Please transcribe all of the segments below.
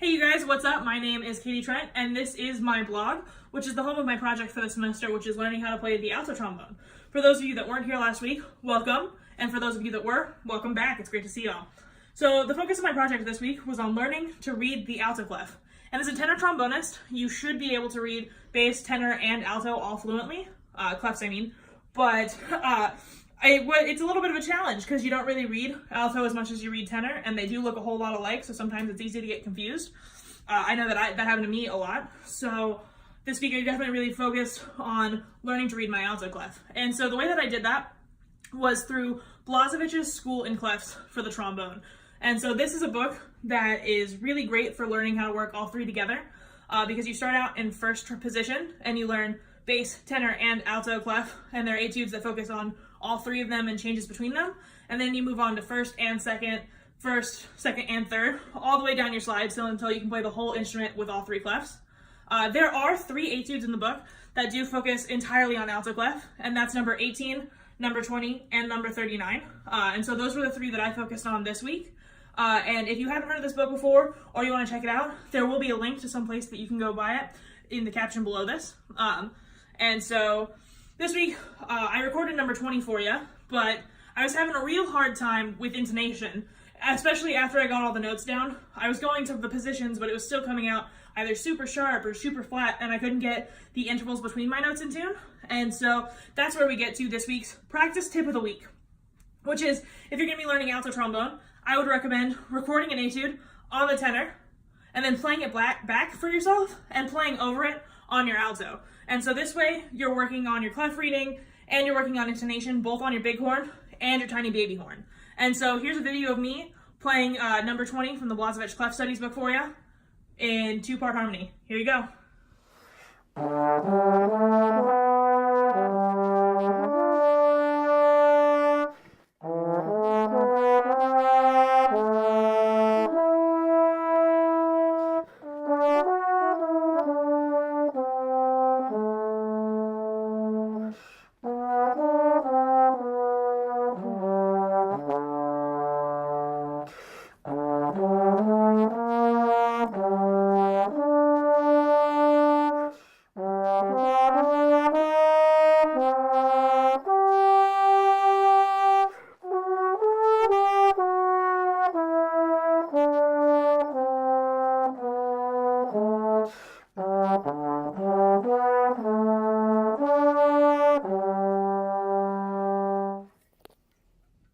Hey you guys, what's up? My name is Katie Trent, and this is my blog, which is the home of my project for the semester, which is learning how to play the alto trombone. For those of you that weren't here last week, welcome, and for those of you that were, welcome back. It's great to see y'all. So the focus of my project this week was on learning to read the alto clef. And as a tenor trombonist, you should be able to read bass, tenor, and alto all fluently, clefs I mean, but it's a little bit of a challenge because you don't really read alto as much as you read tenor, and they do look a whole lot alike, so sometimes it's easy to get confused. I know that that happened to me a lot, so this week I definitely really focused on learning to read my alto clef. And so the way that I did that was through Blazevich's School in Clefs for the Trombone. And so this is a book that is really great for learning how to work all three together because you start out in first position and you learn bass, tenor, and alto clef, and there are etudes that focus on all three of them and changes between them. And then you move on to first, second, and third, all the way down your slide until you can play the whole instrument with all three clefs. There are 3 etudes in the book that do focus entirely on alto clef, and that's number 18, number 20, and number 39. And so those were the 3 that I focused on this week. And if you haven't heard of this book before, or you want to check it out, there will be a link to some place that you can go buy it in the caption below this. And so this week, I recorded number 20 for you, but I was having a real hard time with intonation, especially after I got all the notes down. I was going to the positions, but it was still coming out either super sharp or super flat, and I couldn't get the intervals between my notes in tune. And so that's where we get to this week's practice tip of the week, which is if you're going to be learning alto trombone, I would recommend recording an etude on the tenor and then playing it back for yourself and playing over it on your alto. And so this way you're working on your clef reading and you're working on intonation both on your big horn and your tiny baby horn. And so here's a video of me playing number 20 from the Blazevich Clef Studies book for you in 2-part harmony. Here you go.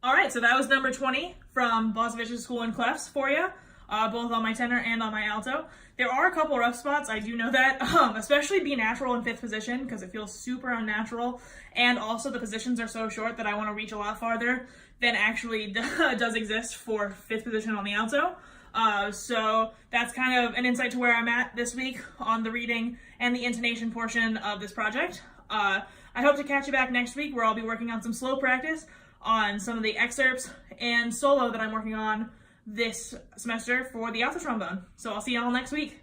Alright, so that was number 20 from Blazevich's School in Clefs for you, both on my tenor and on my alto. There are a couple rough spots, I do know that, especially B natural in 5th position because it feels super unnatural, and also the positions are so short that I want to reach a lot farther than actually does exist for 5th position on the alto. So that's kind of an insight to where I'm at this week on the reading and the intonation portion of this project. I hope to catch you back next week where I'll be working on some slow practice on some of the excerpts and solo that I'm working on this semester for the alto trombone. So I'll see y'all next week.